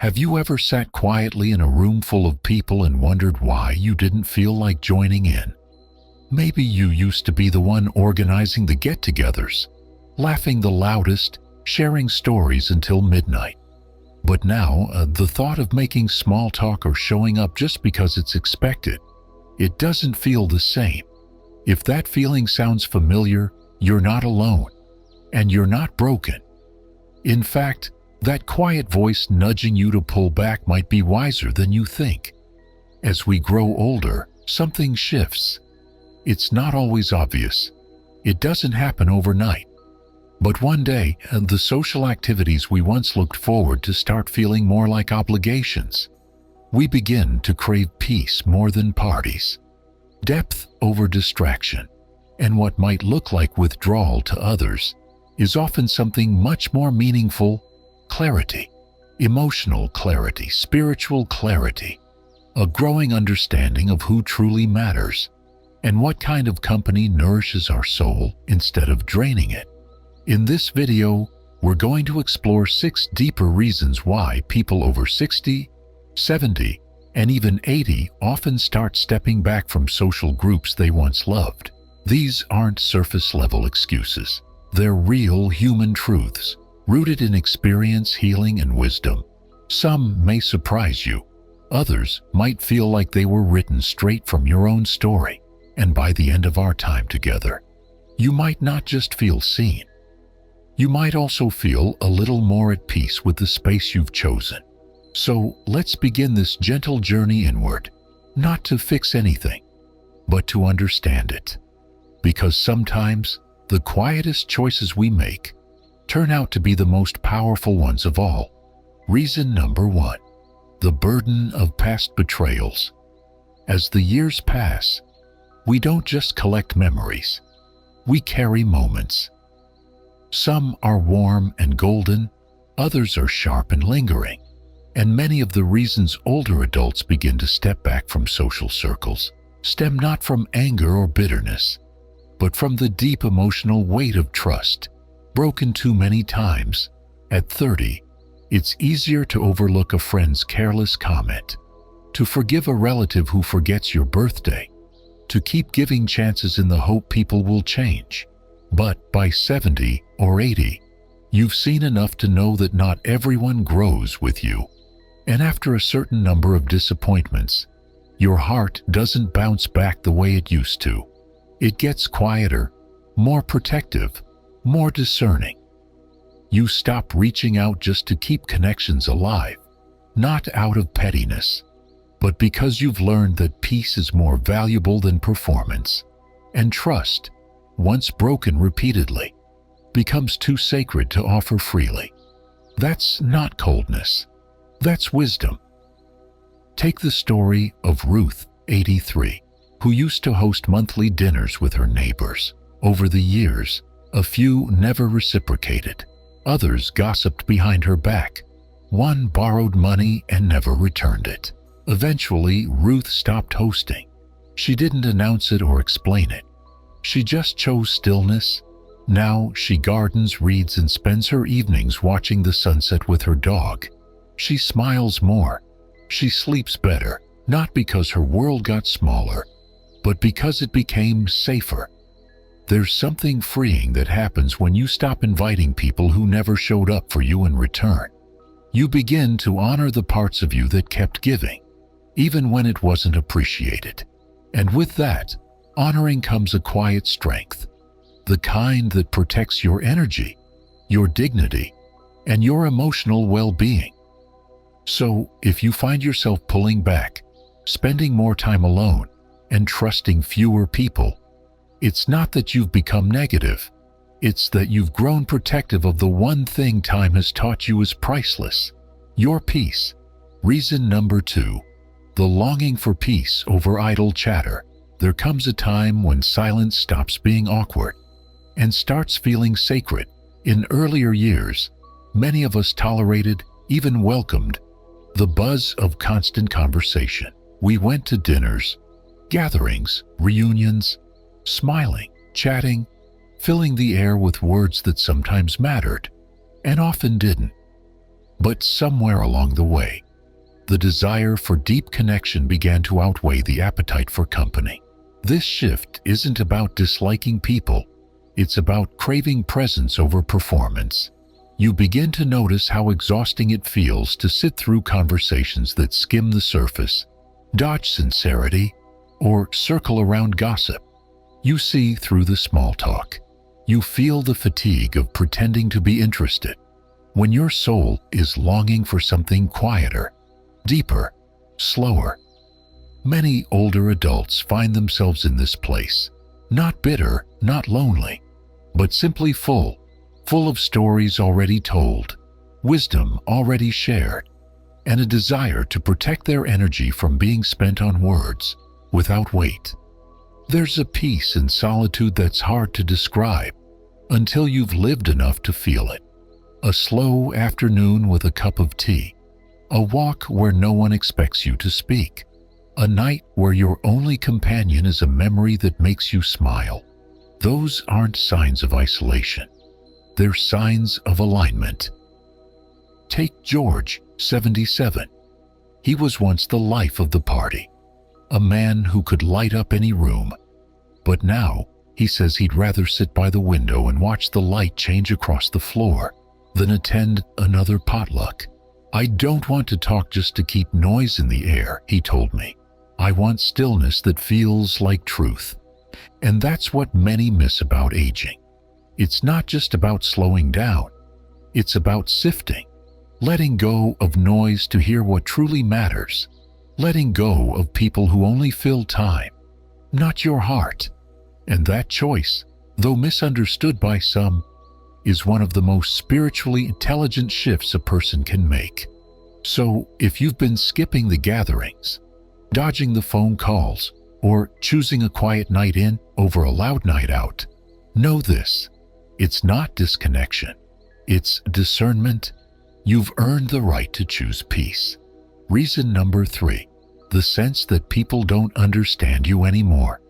Have you ever sat quietly in a room full of people and wondered why you didn't feel like joining in? Maybe you used to be the one organizing the get-togethers, laughing the loudest, sharing stories until midnight. But now, the thought of making small talk or showing up just because it's expected, it doesn't feel the same. If that feeling sounds familiar, you're not alone, and you're not broken. In fact, that quiet voice nudging you to pull back might be wiser than you think. As we grow older, something shifts. It's not always obvious. It doesn't happen overnight. But one day, the social activities we once looked forward to start feeling more like obligations. We begin to crave peace more than parties, depth over distraction, and what might look like withdrawal to others is often something much more meaningful: clarity, emotional clarity, spiritual clarity, a growing understanding of who truly matters and what kind of company nourishes our soul instead of draining it. In this video, we're going to explore 6 deeper reasons why people over 60, 70, and even 80 often start stepping back from social groups they once loved. These aren't surface-level excuses. They're real human truths, rooted in experience, healing, and wisdom. Some may surprise you. Others might feel like they were written straight from your own story. And by the end of our time together, you might not just feel seen. You might also feel a little more at peace with the space you've chosen. So let's begin this gentle journey inward, not to fix anything, but to understand it. Because sometimes the quietest choices we make turn out to be the most powerful ones of all. Reason number 1: the burden of past betrayals. As the years pass, we don't just collect memories, we carry moments. Some are warm and golden, others are sharp and lingering. And many of the reasons older adults begin to step back from social circles stem not from anger or bitterness, but from the deep emotional weight of trust, broken too many times. At 30, it's easier to overlook a friend's careless comment, to forgive a relative who forgets your birthday, to keep giving chances in the hope people will change. But by 70 or 80, you've seen enough to know that not everyone grows with you. And after a certain number of disappointments, your heart doesn't bounce back the way it used to. It gets quieter, more protective, more discerning. You stop reaching out just to keep connections alive, not out of pettiness, but because you've learned that peace is more valuable than performance, and trust, once broken repeatedly, becomes too sacred to offer freely. That's not coldness. That's wisdom. Take the story of Ruth, 83, who used to host monthly dinners with her neighbors. Over the years, a few never reciprocated. Others gossiped behind her back. One borrowed money and never returned it. Eventually, Ruth stopped hosting. She didn't announce it or explain it. She just chose stillness. Now she gardens, reads, and spends her evenings watching the sunset with her dog. She smiles more. She sleeps better, not because her world got smaller, but because it became safer. There's something freeing that happens when you stop inviting people who never showed up for you in return. You begin to honor the parts of you that kept giving, even when it wasn't appreciated. And with that honoring comes a quiet strength, the kind that protects your energy, your dignity, and your emotional well-being. So, if you find yourself pulling back, spending more time alone, and trusting fewer people, it's not that you've become negative. It's that you've grown protective of the one thing time has taught you is priceless: your peace. Reason number 2: the longing for peace over idle chatter. There comes a time when silence stops being awkward and starts feeling sacred. In earlier years, many of us tolerated, even welcomed, the buzz of constant conversation. We went to dinners, gatherings, reunions, smiling, chatting, filling the air with words that sometimes mattered and often didn't. But somewhere along the way, the desire for deep connection began to outweigh the appetite for company. This shift isn't about disliking people, it's about craving presence over performance. You begin to notice how exhausting it feels to sit through conversations that skim the surface, dodge sincerity, or circle around gossip. You see through the small talk. You feel the fatigue of pretending to be interested, when your soul is longing for something quieter, deeper, slower. Many older adults find themselves in this place, not bitter, not lonely, but simply full of stories already told, wisdom already shared, and a desire to protect their energy from being spent on words without weight. There's a peace in solitude that's hard to describe until you've lived enough to feel it. A slow afternoon with a cup of tea, a walk where no one expects you to speak, a night where your only companion is a memory that makes you smile. Those aren't signs of isolation. They're signs of alignment. Take George, 77. He was once the life of the party, a man who could light up any room. But now, he says he'd rather sit by the window and watch the light change across the floor than attend another potluck. "I don't want to talk just to keep noise in the air," he told me. "I want stillness that feels like truth." And that's what many miss about aging. It's not just about slowing down. It's about sifting, letting go of noise to hear what truly matters, letting go of people who only fill time, not your heart. And that choice, though misunderstood by some, is one of the most spiritually intelligent shifts a person can make. So, if you've been skipping the gatherings, dodging the phone calls, or choosing a quiet night in over a loud night out, know this: it's not disconnection, it's discernment. You've earned the right to choose peace. Reason number 3, the sense that people don't understand you anymore.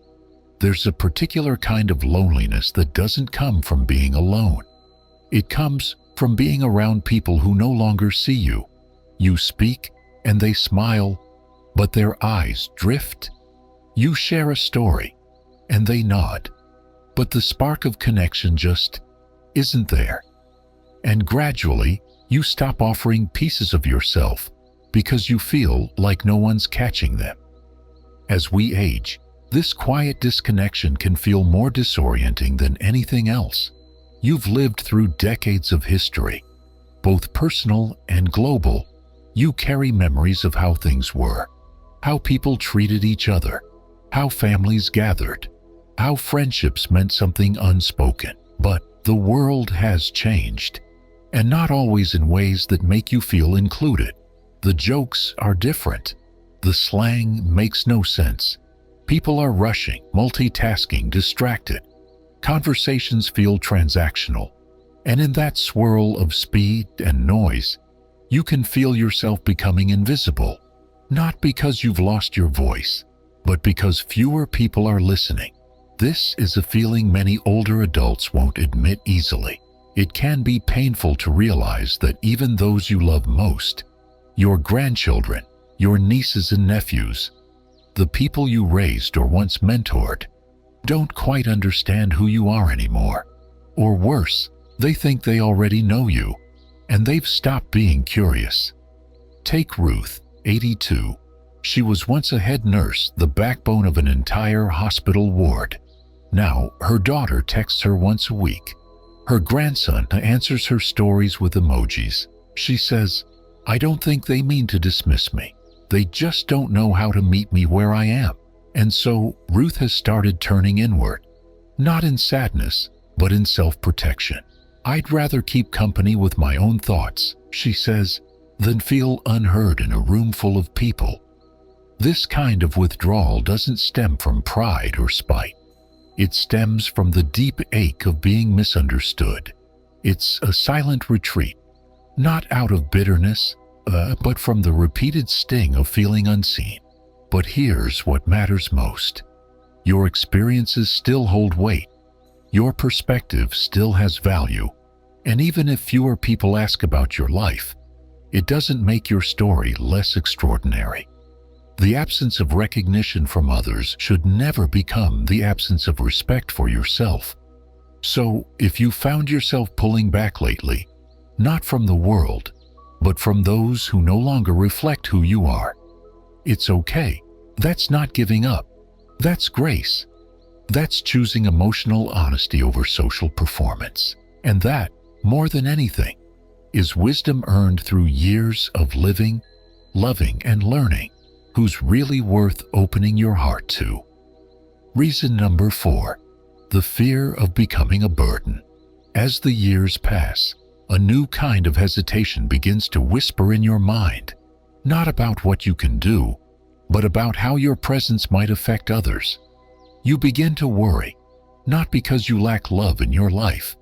There's a particular kind of loneliness that doesn't come from being alone. It comes from being around people who no longer see you. You speak and they smile, but their eyes drift. You share a story and they nod, but the spark of connection just isn't there. And gradually, you stop offering pieces of yourself because you feel like no one's catching them. As we age, this quiet disconnection can feel more disorienting than anything else. You've lived through decades of history, both personal and global. You carry memories of how things were, how people treated each other, how families gathered, how friendships meant something unspoken. But the world has changed, and not always in ways that make you feel included. The jokes are different. The slang makes no sense. People are rushing, multitasking, distracted. Conversations feel transactional. And in that swirl of speed and noise, you can feel yourself becoming invisible, not because you've lost your voice, but because fewer people are listening. This is a feeling many older adults won't admit easily. It can be painful to realize that even those you love most, your grandchildren, your nieces and nephews, the people you raised or once mentored, don't quite understand who you are anymore. Or worse, they think they already know you, and they've stopped being curious. Take Ruth, 82. She was once a head nurse, the backbone of an entire hospital ward. Now, her daughter texts her once a week. Her grandson answers her stories with emojis. She says, "I don't think they mean to dismiss me. They just don't know how to meet me where I am." And so, Ruth has started turning inward, not in sadness, but in self-protection. "I'd rather keep company with my own thoughts," she says, "than feel unheard in a room full of people." This kind of withdrawal doesn't stem from pride or spite. It stems from the deep ache of being misunderstood. It's a silent retreat, not out of bitterness, but from the repeated sting of feeling unseen. But here's what matters most. Your experiences still hold weight. Your perspective still has value. And even if fewer people ask about your life, it doesn't make your story less extraordinary. The absence of recognition from others should never become the absence of respect for yourself. So, if you found yourself pulling back lately, not from the world, but from those who no longer reflect who you are, it's okay. That's not giving up. That's grace. That's choosing emotional honesty over social performance. And that, more than anything, is wisdom earned through years of living, loving, and learning, who's really worth opening your heart to. Reason number 4, the fear of becoming a burden. As the years pass, a new kind of hesitation begins to whisper in your mind, not about what you can do, but about how your presence might affect others. You begin to worry, not because you lack love in your life,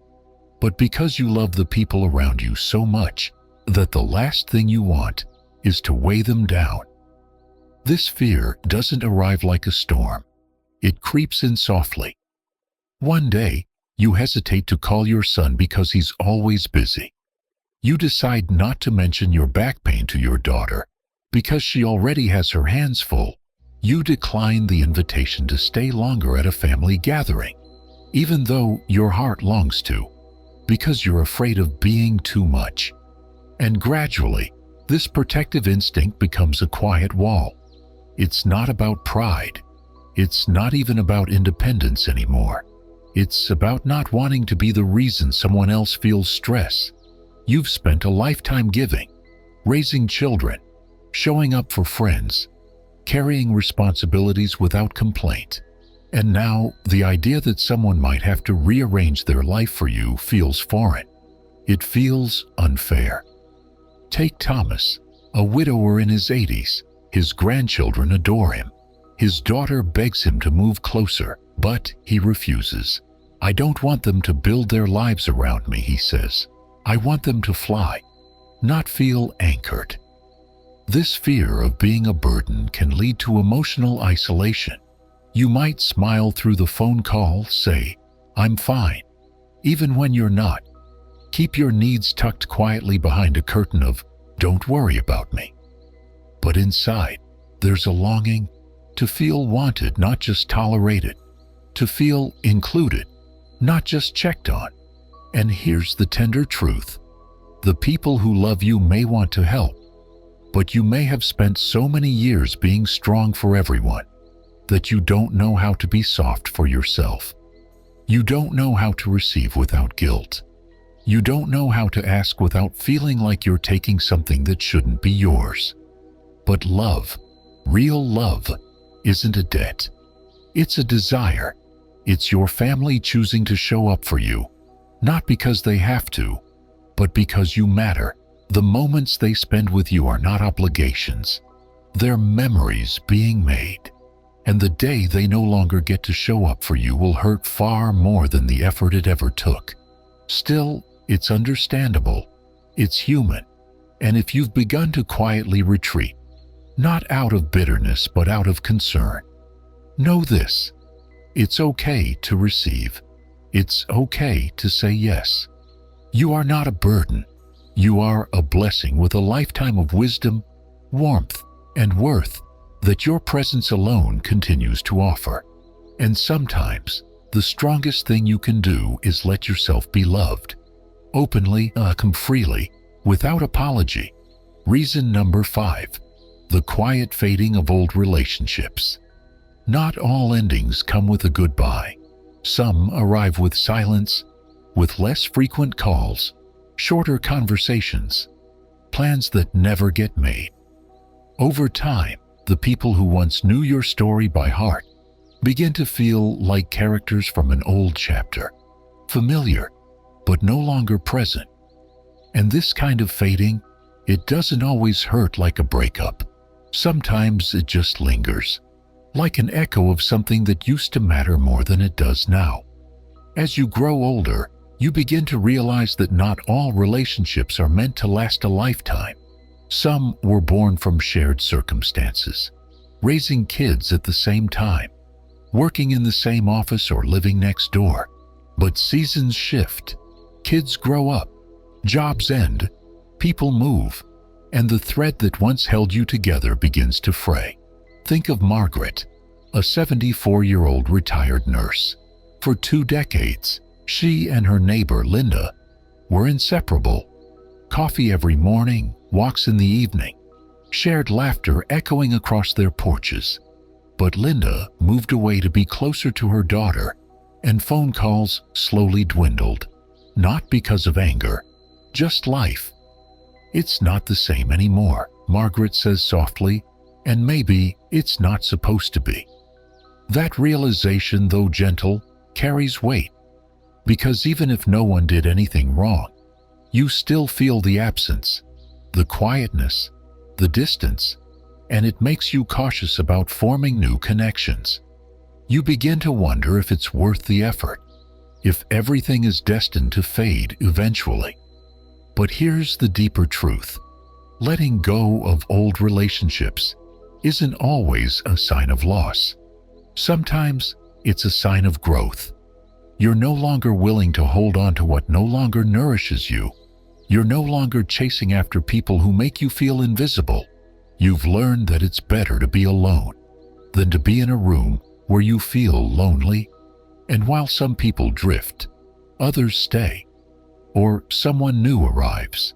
but because you love the people around you so much that the last thing you want is to weigh them down. This fear doesn't arrive like a storm. It creeps in softly. One day, you hesitate to call your son because he's always busy. You decide not to mention your back pain to your daughter because she already has her hands full. You decline the invitation to stay longer at a family gathering, even though your heart longs to, because you're afraid of being too much. And gradually, this protective instinct becomes a quiet wall. It's not about pride. It's not even about independence anymore. It's about not wanting to be the reason someone else feels stress. You've spent a lifetime giving, raising children, showing up for friends, carrying responsibilities without complaint. And now, the idea that someone might have to rearrange their life for you feels foreign. It feels unfair. Take Thomas, a widower in his 80s. His grandchildren adore him. His daughter begs him to move closer, but he refuses. "I don't want them to build their lives around me," he says. "I want them to fly, not feel anchored." This fear of being a burden can lead to emotional isolation. You might smile through the phone call, say, "I'm fine," even when you're not. Keep your needs tucked quietly behind a curtain of, "Don't worry about me." But inside, there's a longing to feel wanted, not just tolerated, to feel included, not just checked on. And here's the tender truth. The people who love you may want to help, but you may have spent so many years being strong for everyone that you don't know how to be soft for yourself. You don't know how to receive without guilt. You don't know how to ask without feeling like you're taking something that shouldn't be yours. But love, real love, isn't a debt. It's a desire. It's your family choosing to show up for you, not because they have to, but because you matter. The moments they spend with you are not obligations. They're memories being made. And the day they no longer get to show up for you will hurt far more than the effort it ever took. Still, it's understandable. It's human. And if you've begun to quietly retreat, not out of bitterness but out of concern, know this: it's okay to receive. It's okay to say yes. You are not a burden. You are a blessing with a lifetime of wisdom, warmth, and worth that your presence alone continues to offer. And sometimes, the strongest thing you can do is let yourself be loved. Openly, come freely, without apology. Reason number 5. The quiet fading of old relationships. Not all endings come with a goodbye. Some arrive with silence, with less frequent calls, shorter conversations, plans that never get made. Over time, the people who once knew your story by heart begin to feel like characters from an old chapter, familiar, but no longer present. And this kind of fading, it doesn't always hurt like a breakup. Sometimes it just lingers, like an echo of something that used to matter more than it does now. As you grow older, you begin to realize that not all relationships are meant to last a lifetime. Some were born from shared circumstances, raising kids at the same time, working in the same office or living next door. But seasons shift, kids grow up, jobs end, people move, and the thread that once held you together begins to fray. Think of Margaret, a 74-year-old retired nurse. For 2 decades, she and her neighbor Linda were inseparable. Coffee every morning, walks in the evening, shared laughter echoing across their porches. But Linda moved away to be closer to her daughter, and phone calls slowly dwindled. Not because of anger, just life. "It's not the same anymore," Margaret says softly, "and maybe it's not supposed to be." That realization, though gentle, carries weight, because even if no one did anything wrong, you still feel the absence, the quietness, the distance, and it makes you cautious about forming new connections. You begin to wonder if it's worth the effort, if everything is destined to fade eventually. But here's the deeper truth. Letting go of old relationships isn't always a sign of loss. Sometimes it's a sign of growth. You're no longer willing to hold on to what no longer nourishes you. You're no longer chasing after people who make you feel invisible. You've learned that it's better to be alone than to be in a room where you feel lonely. And while some people drift, others stay. Or someone new arrives.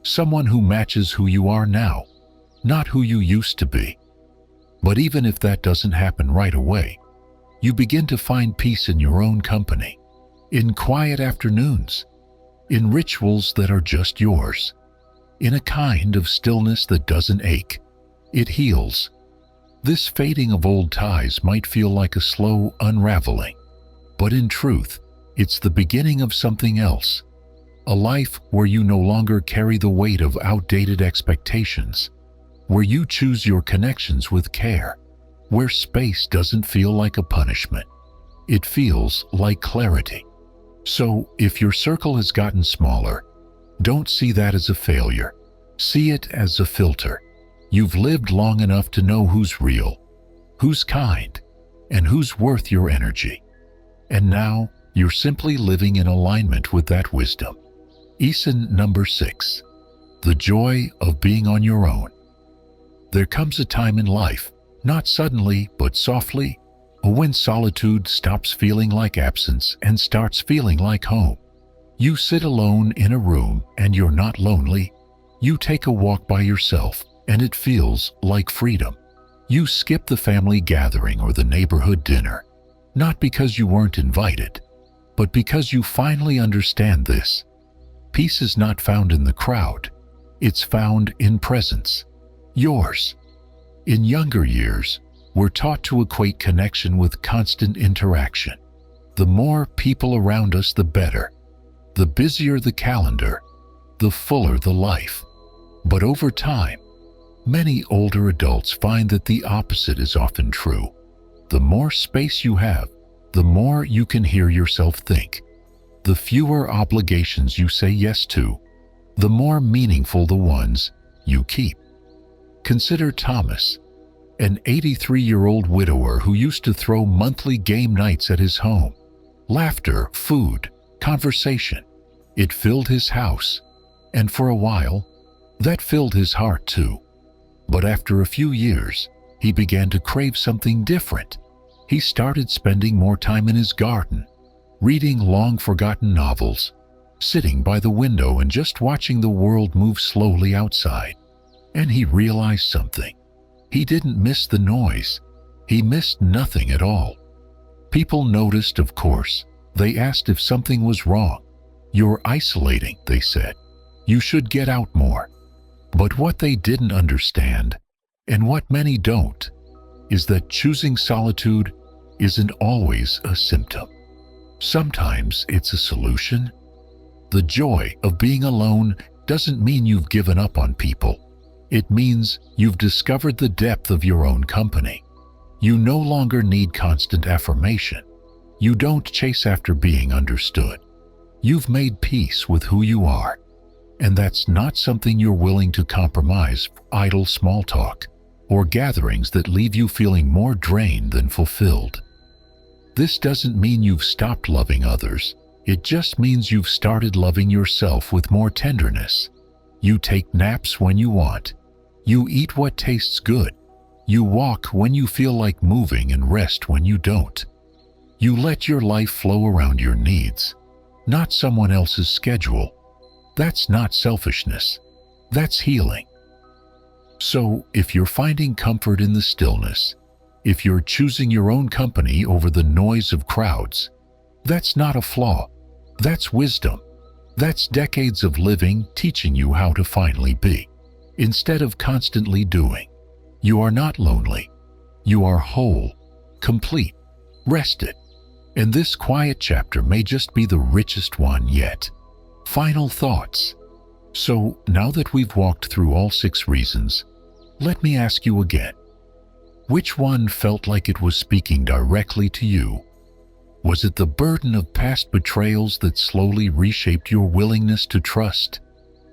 Someone who matches who you are now, not who you used to be. But even if that doesn't happen right away, you begin to find peace in your own company, in quiet afternoons, in rituals that are just yours, in a kind of stillness that doesn't ache. It heals. This fading of old ties might feel like a slow unraveling, but in truth, it's the beginning of something else. A life where you no longer carry the weight of outdated expectations, where you choose your connections with care, where space doesn't feel like a punishment. It feels like clarity. So, if your circle has gotten smaller, don't see that as a failure. See it as a filter. You've lived long enough to know who's real, who's kind, and who's worth your energy. And now, you're simply living in alignment with that wisdom. Lesson number 6. The joy of being on your own. There comes a time in life, not suddenly but softly, when solitude stops feeling like absence and starts feeling like home. You sit alone in a room and you're not lonely. You take a walk by yourself and it feels like freedom. You skip the family gathering or the neighborhood dinner, not because you weren't invited, but because you finally understand this. Peace is not found in the crowd. It's found in presence. Yours. In younger years, we're taught to equate connection with constant interaction. The more people around us, the better. The busier the calendar, the fuller the life. But over time, many older adults find that the opposite is often true. The more space you have, the more you can hear yourself think. The fewer obligations you say yes to, the more meaningful the ones you keep. Consider Thomas, an 83-year-old widower who used to throw monthly game nights at his home. Laughter, food, conversation. It filled his house, and for a while, that filled his heart too. But after a few years, he began to crave something different. He started spending more time in his garden, reading long-forgotten novels, sitting by the window and just watching the world move slowly outside. And he realized something. He didn't miss the noise. He missed nothing at all. People noticed, of course. They asked if something was wrong. "You're isolating," they said. "You should get out more." But what they didn't understand, and what many don't, is that choosing solitude isn't always a symptom. Sometimes it's a solution. The joy of being alone doesn't mean you've given up on people. It means you've discovered the depth of your own company. You no longer need constant affirmation. You don't chase after being understood. You've made peace with who you are. And that's not something you're willing to compromise for idle small talk or gatherings that leave you feeling more drained than fulfilled. This doesn't mean you've stopped loving others. It just means you've started loving yourself with more tenderness. You take naps when you want. You eat what tastes good. You walk when you feel like moving and rest when you don't. You let your life flow around your needs, not someone else's schedule. That's not selfishness. That's healing. So, if you're finding comfort in the stillness, if you're choosing your own company over the noise of crowds, that's not a flaw. That's wisdom. That's decades of living teaching you how to finally be, instead of constantly doing. You are not lonely. You are whole, complete, rested. And this quiet chapter may just be the richest one yet. Final thoughts. So, now that we've walked through all 6 reasons, let me ask you again. Which one felt like it was speaking directly to you? Was it the burden of past betrayals that slowly reshaped your willingness to trust?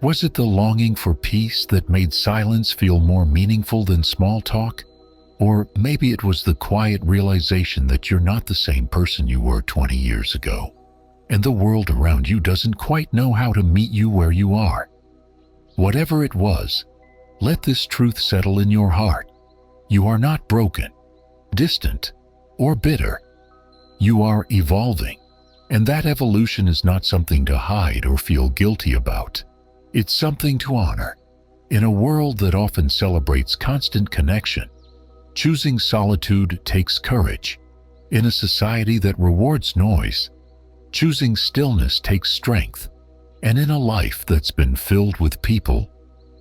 Was it the longing for peace that made silence feel more meaningful than small talk? Or maybe it was the quiet realization that you're not the same person you were 20 years ago, and the world around you doesn't quite know how to meet you where you are. Whatever it was, let this truth settle in your heart. You are not broken, distant, or bitter. You are evolving, and that evolution is not something to hide or feel guilty about. It's something to honor. In a world that often celebrates constant connection, choosing solitude takes courage. In a society that rewards noise, choosing stillness takes strength. And in a life that's been filled with people,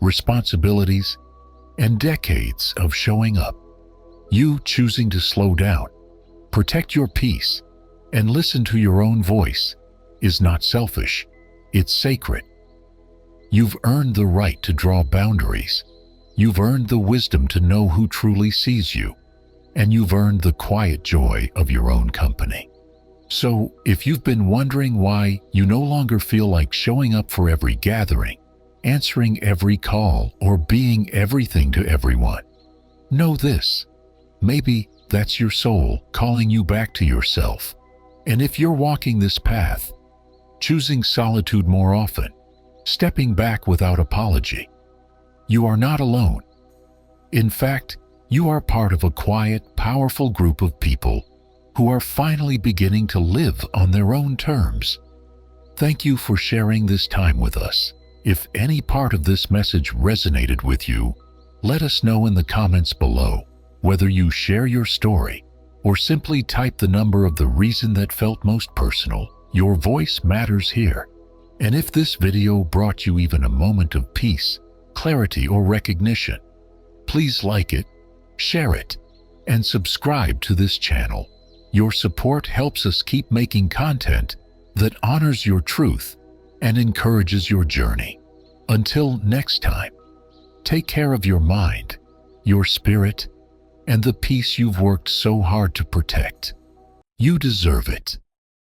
responsibilities, and decades of showing up, you choosing to slow down, protect your peace, and listen to your own voice is not selfish, it's sacred. You've earned the right to draw boundaries. You've earned the wisdom to know who truly sees you, and you've earned the quiet joy of your own company. So, if you've been wondering why you no longer feel like showing up for every gathering, answering every call, or being everything to everyone, know this. Maybe that's your soul calling you back to yourself. And if you're walking this path, choosing solitude more often, stepping back without apology, you are not alone. In fact, you are part of a quiet, powerful group of people who are finally beginning to live on their own terms. Thank you for sharing this time with us. If any part of this message resonated with you, let us know in the comments below. Whether you share your story or simply type the number of the reason that felt most personal, your voice matters here. And if this video brought you even a moment of peace, clarity, or recognition, please like it, share it, and subscribe to this channel. Your support helps us keep making content that honors your truth and encourages your journey. Until next time, take care of your mind, your spirit, and the peace you've worked so hard to protect. You deserve it.